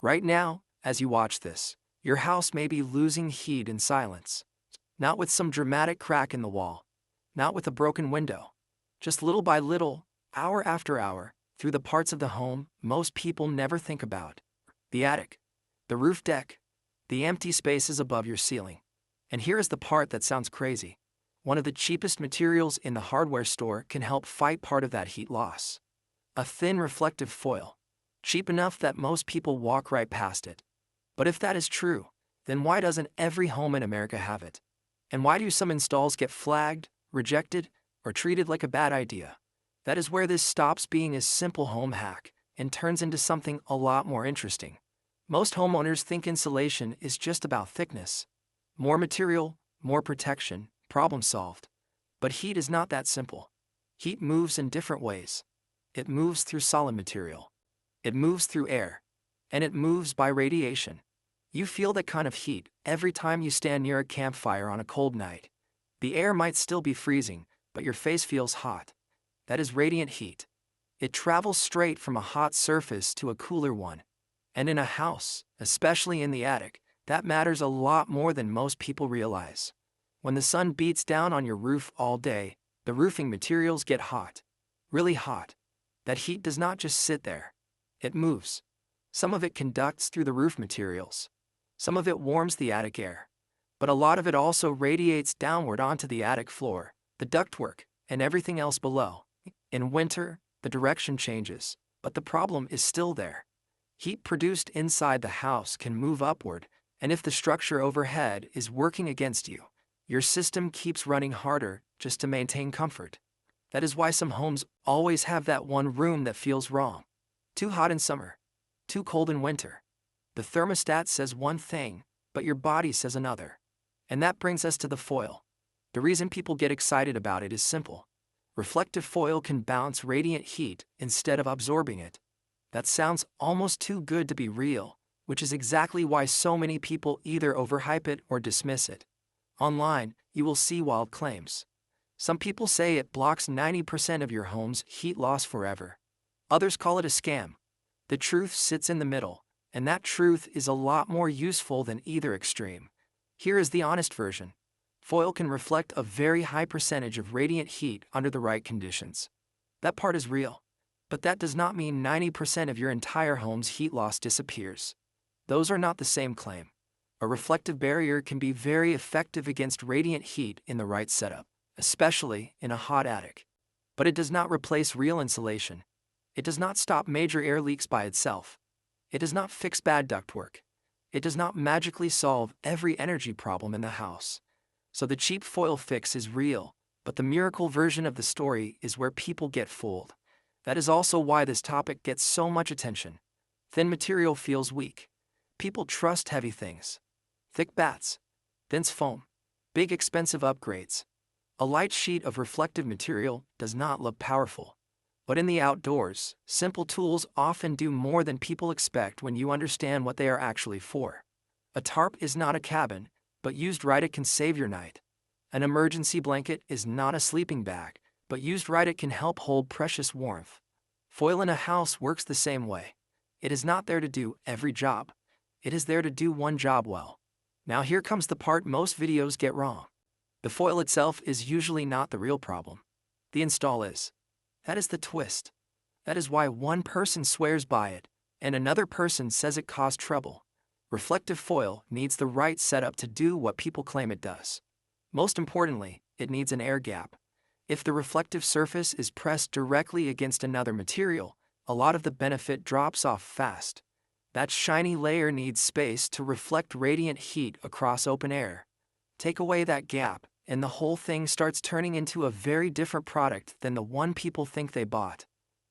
Right now, as you watch this, your house may be losing heat in silence. Not with some dramatic crack in the wall, not with a broken window. Just little by little, hour after hour, through the parts of the home most people never think about. The attic, the roof deck, the empty spaces above your ceiling. And here is the part that sounds crazy. One of the cheapest materials in the hardware store can help fight part of that heat loss. A thin reflective foil. Cheap enough that most people walk right past it. But if that is true, then why doesn't every home in America have it? And why do some installs get flagged, rejected, or treated like a bad idea? That is where this stops being a simple home hack and turns into something a lot more interesting. Most homeowners think insulation is just about thickness. More material, more protection, problem solved. But heat is not that simple. Heat moves in different ways. It moves through solid material. It moves through air. And it moves by radiation. You feel that kind of heat every time you stand near a campfire on a cold night. The air might still be freezing, but your face feels hot. That is radiant heat. It travels straight from a hot surface to a cooler one. And in a house, especially in the attic, that matters a lot more than most people realize. When the sun beats down on your roof all day, the roofing materials get hot. Really hot. That heat does not just sit there. It moves. Some of it conducts through the roof materials. Some of it warms the attic air. But a lot of it also radiates downward onto the attic floor, the ductwork, and everything else below. In winter, the direction changes, but the problem is still there. Heat produced inside the house can move upward, and if the structure overhead is working against you, your system keeps running harder just to maintain comfort. That is why some homes always have that one room that feels wrong. Too hot in summer. Too cold in winter. The thermostat says one thing, but your body says another. And that brings us to the foil. The reason people get excited about it is simple. Reflective foil can bounce radiant heat instead of absorbing it. That sounds almost too good to be real, which is exactly why so many people either overhype it or dismiss it. Online, you will see wild claims. Some people say it blocks 90% of your home's heat loss forever. Others call it a scam. The truth sits in the middle, and that truth is a lot more useful than either extreme. Here is the honest version. Foil can reflect a very high percentage of radiant heat under the right conditions. That part is real. But that does not mean 90% of your entire home's heat loss disappears. Those are not the same claim. A reflective barrier can be very effective against radiant heat in the right setup, especially in a hot attic. But it does not replace real insulation. It does not stop major air leaks by itself. It does not fix bad ductwork. It does not magically solve every energy problem in the house. So the cheap foil fix is real, but the miracle version of the story is where people get fooled. That is also why this topic gets so much attention. Thin material feels weak. People trust heavy things. Thick bats. Dense foam. Big expensive upgrades. A light sheet of reflective material does not look powerful. But in the outdoors, simple tools often do more than people expect when you understand what they are actually for. A tarp is not a cabin, but used right it can save your night. An emergency blanket is not a sleeping bag, but used right it can help hold precious warmth. Foil in a house works the same way. It is not there to do every job. It is there to do one job well. Now here comes the part most videos get wrong. The foil itself is usually not the real problem. The install is. That is the twist. That is why one person swears by it, and another person says it caused trouble. Reflective foil needs the right setup to do what people claim it does. Most importantly, it needs an air gap. If the reflective surface is pressed directly against another material, a lot of the benefit drops off fast. That shiny layer needs space to reflect radiant heat across open air. Take away that gap, and the whole thing starts turning into a very different product than the one people think they bought.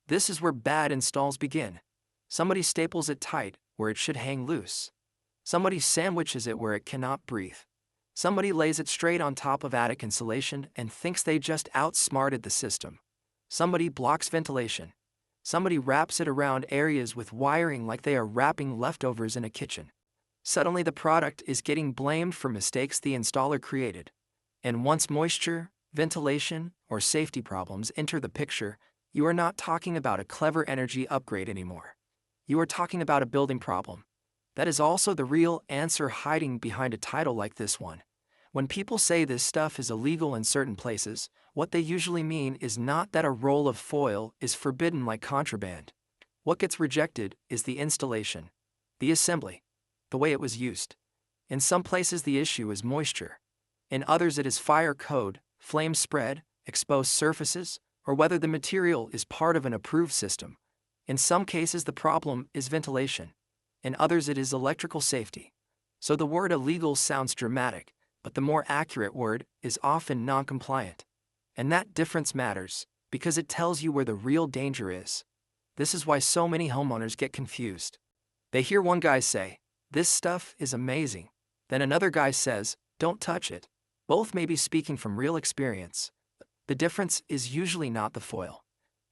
This is where bad installs begin. Somebody staples it tight where it should hang loose. Somebody sandwiches it where it cannot breathe. Somebody lays it straight on top of attic insulation and thinks they just outsmarted the system. Somebody blocks ventilation. Somebody wraps it around areas with wiring like they are wrapping leftovers in a kitchen. Suddenly the product is getting blamed for mistakes the installer created. And once moisture, ventilation, or safety problems enter the picture, you are not talking about a clever energy upgrade anymore. You are talking about a building problem. That is also the real answer hiding behind a title like this one. When people say this stuff is illegal in certain places, what they usually mean is not that a roll of foil is forbidden like contraband. What gets rejected is the installation, the assembly, the way it was used. In some places the issue is moisture. In others it is fire code, flame spread, exposed surfaces, or whether the material is part of an approved system. In some cases the problem is ventilation. In others it is electrical safety. So the word illegal sounds dramatic, but the more accurate word is often non-compliant. And that difference matters, because it tells you where the real danger is. This is why so many homeowners get confused. They hear one guy say, "This stuff is amazing." Then another guy says, "Don't touch it." Both may be speaking from real experience. The difference is usually not the foil.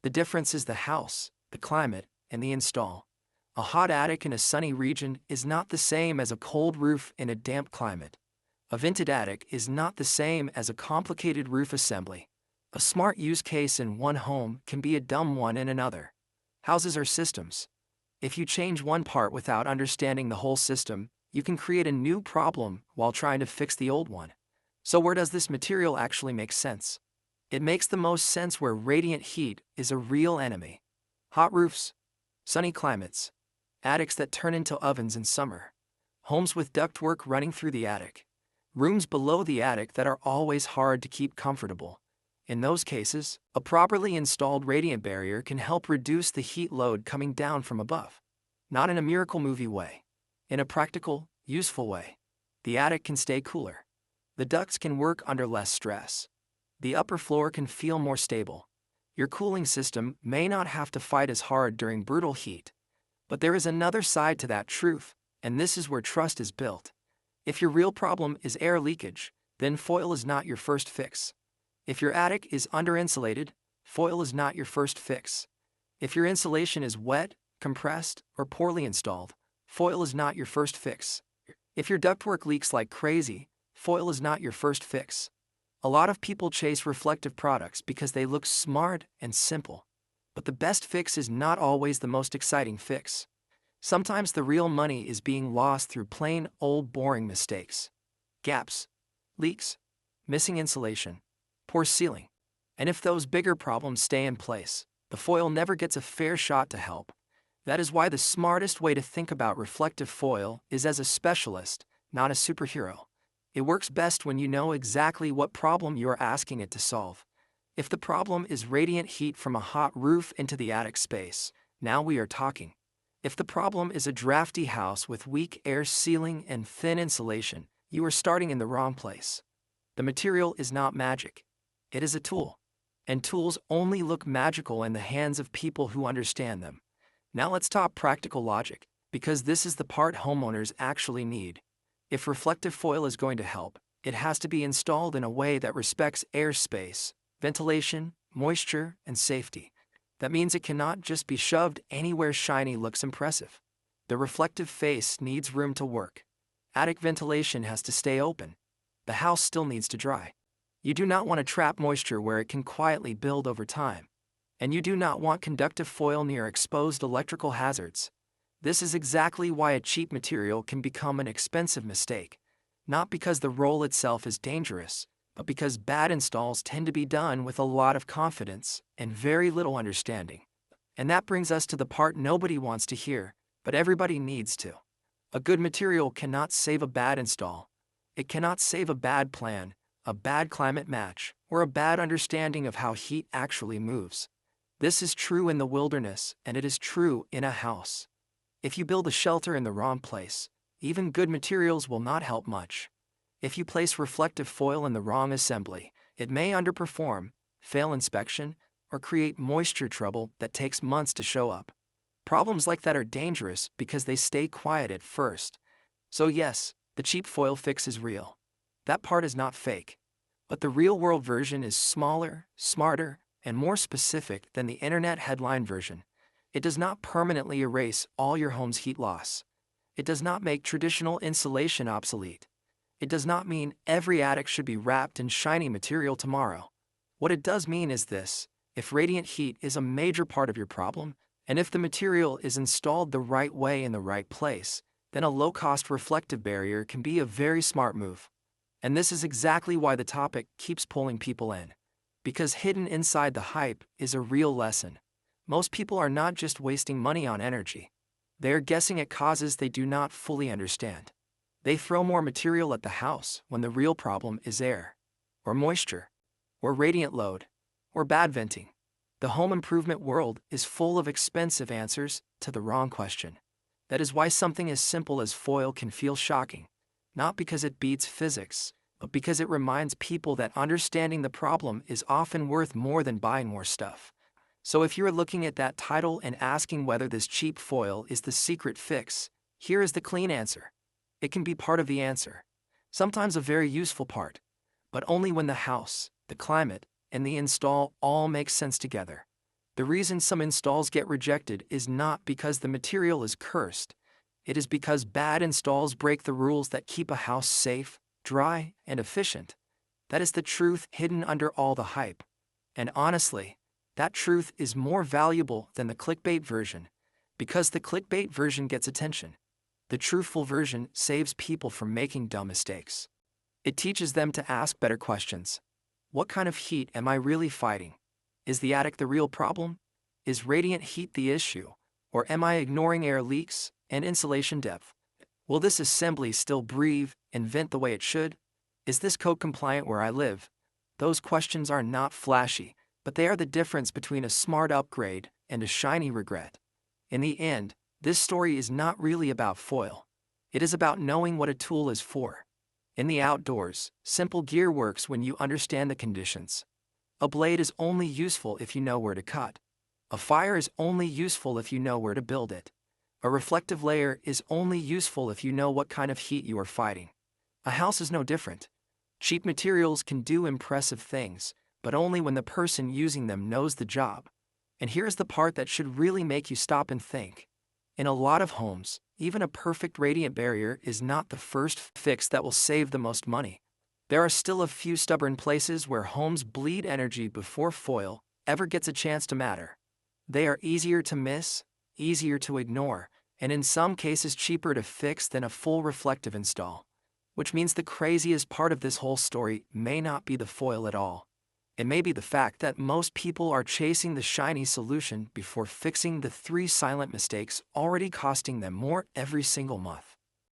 The difference is the house, the climate, and the install. A hot attic in a sunny region is not the same as a cold roof in a damp climate. A vented attic is not the same as a complicated roof assembly. A smart use case in one home can be a dumb one in another. Houses are systems. If you change one part without understanding the whole system, you can create a new problem while trying to fix the old one. So where does this material actually make sense? It makes the most sense where radiant heat is a real enemy. Hot roofs, sunny climates, attics that turn into ovens in summer, homes with ductwork running through the attic, rooms below the attic that are always hard to keep comfortable. In those cases, a properly installed radiant barrier can help reduce the heat load coming down from above. Not in a miracle movie way. In a practical, useful way. The attic can stay cooler. The ducts can work under less stress. The upper floor can feel more stable. Your cooling system may not have to fight as hard during brutal heat. But there is another side to that truth, and this is where trust is built. If your real problem is air leakage, then foil is not your first fix. If your attic is under-insulated, foil is not your first fix. If your insulation is wet, compressed, or poorly installed, foil is not your first fix. If your ductwork leaks like crazy, foil is not your first fix. A lot of people chase reflective products because they look smart and simple. But the best fix is not always the most exciting fix. Sometimes the real money is being lost through plain old boring mistakes. Gaps, leaks, missing insulation, poor sealing. And if those bigger problems stay in place, the foil never gets a fair shot to help. That is why the smartest way to think about reflective foil is as a specialist, not a superhero. It works best when you know exactly what problem you are asking it to solve. If the problem is radiant heat from a hot roof into the attic space, now we are talking. If the problem is a drafty house with weak air sealing and thin insulation, you are starting in the wrong place. The material is not magic. It is a tool. And tools only look magical in the hands of people who understand them. Now let's talk practical logic, because this is the part homeowners actually need. If reflective foil is going to help, it has to be installed in a way that respects airspace, ventilation, moisture, and safety. That means it cannot just be shoved anywhere shiny looks impressive. The reflective face needs room to work. Attic ventilation has to stay open. The house still needs to dry. You do not want to trap moisture where it can quietly build over time. And you do not want conductive foil near exposed electrical hazards. This is exactly why a cheap material can become an expensive mistake. Not because the roll itself is dangerous, but because bad installs tend to be done with a lot of confidence and very little understanding. And that brings us to the part nobody wants to hear, but everybody needs to. A good material cannot save a bad install. It cannot save a bad plan, a bad climate match, or a bad understanding of how heat actually moves. This is true in the wilderness, and it is true in a house. If you build a shelter in the wrong place, even good materials will not help much. If you place reflective foil in the wrong assembly, it may underperform, fail inspection, or create moisture trouble that takes months to show up. Problems like that are dangerous because they stay quiet at first. So yes, the cheap foil fix is real. That part is not fake. But the real-world version is smaller, smarter, and more specific than the internet headline version. It does not permanently erase all your home's heat loss. It does not make traditional insulation obsolete. It does not mean every attic should be wrapped in shiny material tomorrow. What it does mean is this: if radiant heat is a major part of your problem, and if the material is installed the right way in the right place, then a low-cost reflective barrier can be a very smart move. And this is exactly why the topic keeps pulling people in. Because hidden inside the hype is a real lesson. Most people are not just wasting money on energy. They are guessing at causes they do not fully understand. They throw more material at the house when the real problem is air, or moisture, or radiant load, or bad venting. The home improvement world is full of expensive answers to the wrong question. That is why something as simple as foil can feel shocking, not because it beats physics, but because it reminds people that understanding the problem is often worth more than buying more stuff. So if you're looking at that title and asking whether this cheap foil is the secret fix, here is the clean answer. It can be part of the answer, sometimes a very useful part, but only when the house, the climate, and the install all make sense together. The reason some installs get rejected is not because the material is cursed. It is because bad installs break the rules that keep a house safe, dry, and efficient. That is the truth hidden under all the hype. And honestly, that truth is more valuable than the clickbait version, because the clickbait version gets attention. The truthful version saves people from making dumb mistakes. It teaches them to ask better questions. What kind of heat am I really fighting? Is the attic the real problem? Is radiant heat the issue? Or am I ignoring air leaks and insulation depth? Will this assembly still breathe and vent the way it should? Is this code compliant where I live? Those questions are not flashy, but they are the difference between a smart upgrade and a shiny regret. In the end, this story is not really about foil. It is about knowing what a tool is for. In the outdoors, simple gear works when you understand the conditions. A blade is only useful if you know where to cut. A fire is only useful if you know where to build it. A reflective layer is only useful if you know what kind of heat you are fighting. A house is no different. Cheap materials can do impressive things, but only when the person using them knows the job. And here's the part that should really make you stop and think. In a lot of homes, even a perfect radiant barrier is not the first fix that will save the most money. There are still a few stubborn places where homes bleed energy before foil ever gets a chance to matter. They are easier to miss, easier to ignore, and in some cases cheaper to fix than a full reflective install. Which means the craziest part of this whole story may not be the foil at all. It may be the fact that most people are chasing the shiny solution before fixing the 3 silent mistakes already costing them more every single month.